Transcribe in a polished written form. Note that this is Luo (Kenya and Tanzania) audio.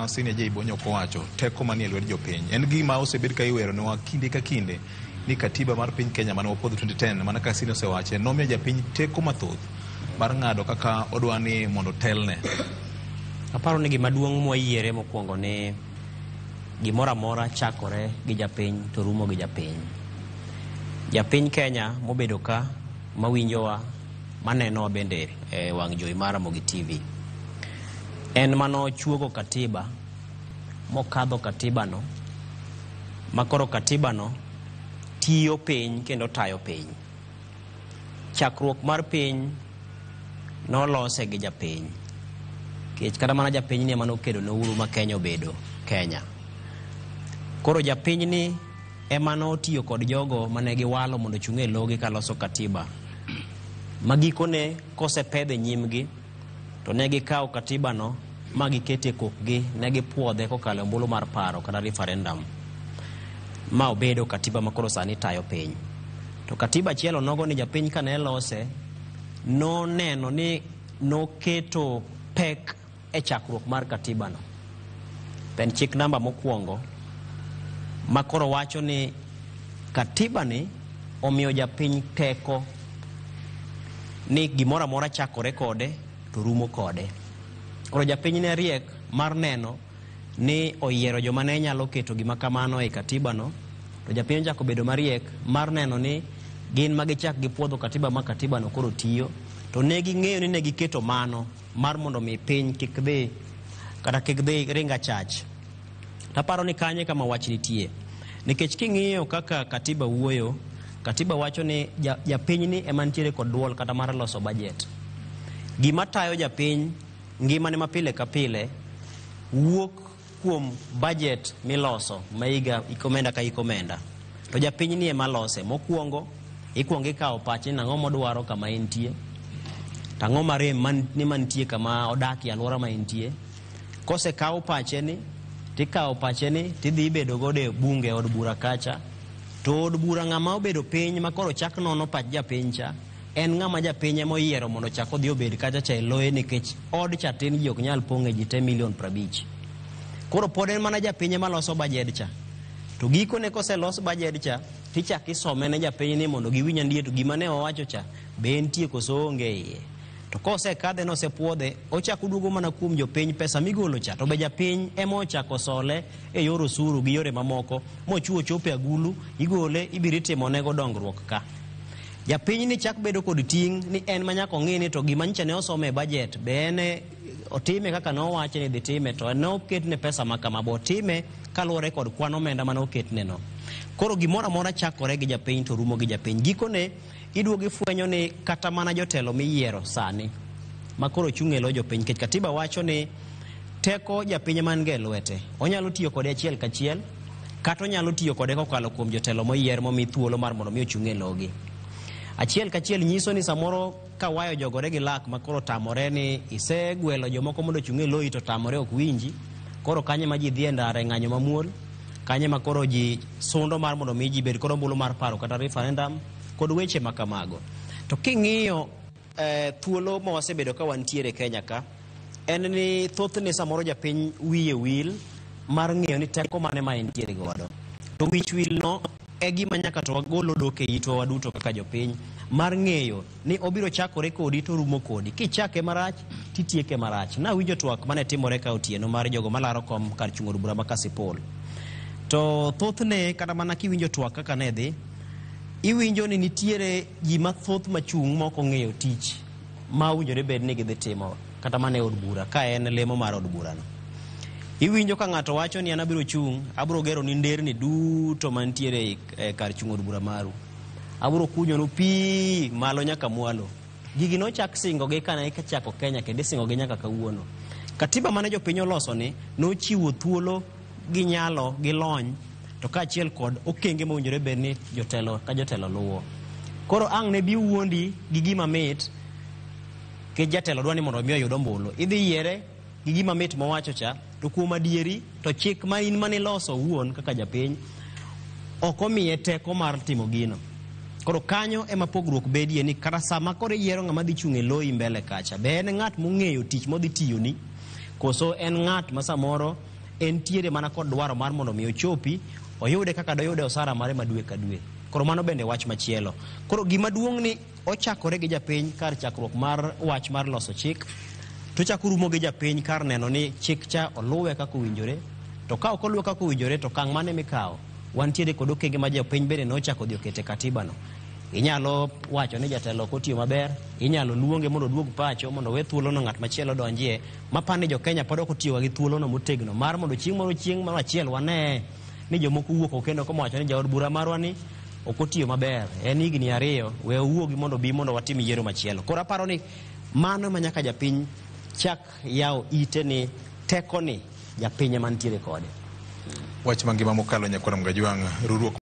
Sine Jaibo Nyoko wacho teko manie lwedo jopiny en gima osebed ka iwero ne wa kinde ka kinde ni katiba mar piny Kenya mane opodho 2010 mana ka Sine osewache nomiyo japiny teko mathoth mar ng'ado kaka odwani mondo telne. Aparo ni gima duong' mwayiere mokwongo ni gimoro amora chakore gi japiny to rumo gi japiny. Japiny Kenya mobedo ka mawinjowa maneno bende wang' jowi mara mogi TV. En mano chuogo katiba mokadho katiba no makoro katiba no tiyo piny kendo tayo piny. Chakruok mar piny nolose gi japiny. Kech kata mana japiny ni emano kedo no uru ma Kenya obedo Kenya. Koro japiny ni emano tiyo kod jogo mane giwalo mondo chung'e logi ka loso katiba. Magikone kose pedhe nyimgi to ne gikawo katiba no ma gikete kokgi ne gipuodhe kokalo ombulu mar paro kata referendum ma obedo katiba makoro sani tayo piny. To katiba chielo nogo ni japiny ka ne lose no neno ni no keto pek e chakruok mar katiba no. Pen chik namba mokwongo makoro wacho ni katiba ni omiyo japiny teko ni gimoro amora chakore kode to rumo kode. Koro japiny ne riek mar neno ni oyiero joma ne nyalo keto gima kamano e katiba no, to japiny chako bedo mariek mar neno ni gin magichak gipuodho katiba ma katiba no koro tiyo, to ne ging'eyo ni ne giketo mano mar mondo mi piny kik dhi kata kik dhi ringa chach. Taparo ni kanye kama wach nitie. Nikech king'iyo kaka katiba wuoyo, katiba wacho ni japiny ni ema nitiere kod duol kata mar loso budget. Gima tayo japiny ngima ne mapile ka pile wuok kuom budget miloso maiga ikomenda ka ikomenda. To japiny ni ema lose. Mokwongo ikuongo ikawo pache nang'o modwaro kama entie, tang'o marem ni mantie kama odaki alwora ma entie. Kose kawo pache ni tikawo pache ni tidhi bedo gode bunge od bura kacha. To od bura ng'ama obedo piny makoro chak nono pach japiny cha en ng'ama japiny moyiero mondo chak odhi obed kacha cha eloye nikech od cha tin ji ok nyal pong'e ji 10 milion 50. Koro pod en mana japiny ma loso bajed cha. To giko ne kose los bajed cha tichak isome ne japiny ni mondo giwinj ndiye to gima ne owacho cha be entie koso onge iye. To kose kadhe no se puodhe ochako duogo mana kuom jopiny pesa migolo cha to be japiny ema ochako sole e yor osuru gi yore mamoko mochuo chope agulu igole ibiro timo nego dongruok ka. Japiny ni chak bedo kod ting' ni en manyako ng'i ni to gima nyicha ne osome budget be ene otime kaka ne owache ni dhi time to ne oketne pesa makama bo time kaluwore kod kwan omenda mane oketne no. Koro gimoro amora chakore gi japiny to rumo gi japiny. Gikone iduogo ifwenyo ni kata mana jotelo miyiero sani makoro chung'e lo jopiny. Kech katiba wacho ni teko japiny man ge lwete onyalo tiyo kode achiel kachiel kata onyalo tiyo kode kokalo kuom jotelo moyier momi thuolo mar mondo mi ochung'e logi. Achiel kachiel nyiso ni samoro kawayo jogore gi lak makoro tamore ni isegwelo jomoko mondo chung'e loyi to tamore ok winji. Koro kanye ma ji dhi e ndara ng'anyo mamuol, kanye ma koro ji sundo mar mondo mi ji bed kod ombulu mar paro kata referendum kod weche makamago. To king'iyo thuolo ma wasebedo ka wantiere Kenya ka en ni thothne samoro japiny wiye wil mar ng'iyo ni teko mane ma entiere godo. To wich wil no e gima nyaka to wagolo doke itwa waduto kaka jopiny mar ng'eyo ni obiro chakore kodi to rumo kodi. Kichake marach titieke marach. Na winjo twak mane timore ka otieno mar jogo malaro kom kar chung'o od bura ma Kasipul. To thothne kata mana kiwinjo twak kaka ne dhi iwinjo ni nitiere ji mathoth machung' moko ng'eyo tich ma winjore bed ni gidhi timo kata mana e od bura ka en lemo mar od bura no. Iwinjo ka ng'ato wacho ni an abiro chung' abiro gero ni nderni duto mantiere kar chung'o od bura maru, abiro kunyonu pi malo nyaka mwalo. Gigi nochak singo gi kana chako Kenya kendo singo gi nyaka kawuono. Katiba mane jopiny oloso ni nochiwo thuolo gi nyalo gi lony to kaachiel kod okenge mowinjore bed ni jotelo ka jotelo luwo. Koro ang' ne bi wuondi gi gima mit ke jatelo dwani mondo mi oyud ombulu. Idhi yiere gi gima mit mowacho cha to kuom adieri to chik ma in mane loso wuon kaka japiny ok omiye teko mar timo gino. Koro kanyo ema pogruok bedie ni kata sama koro yiero ng'ama dhi chung' e loyi mbele kacha be en ng'at mong'eyo tich modhi tiyo ni koso en ng'at ma samoro entiere mana kod dwaro mar mondo mi ochopi oyude kaka doyude osara mare ma dwe ka dwe. Koro mano bende wach machielo. Koro gima duong' ni ochakore gi japiny kar chakruok mar wach mar loso chik, to chako rumo gi japiny kar neno ni chik cha oluwe kaka owinjore, to ka ok oluwe kaka owinjore to kang' mane mikawo. Wantiere kod okenge ma japiny bende nochako dhi okete katiba no. Inyalo wacho ni jatelo ok otiyo maber, inyalo luonge mondo oduog pacho mondo we thuolo no ng'at machielo donjie, mapani jo Kenya pod ok otiyo gi thuolo no motegno mar mondo chieng' moro achiel wane ni jomoko wuok kendo kowacho ni jaod bura marwa ni ok otiyo maber, en higni 2, we owuogi mondo bi mondo watim yiero machielo. Koro aparo ni mano ma nyaka japiny chak yawo ite ni teko ni japiny mantiere kode. Wach mangima mokalo Nyakwar Mgajwang', riwruok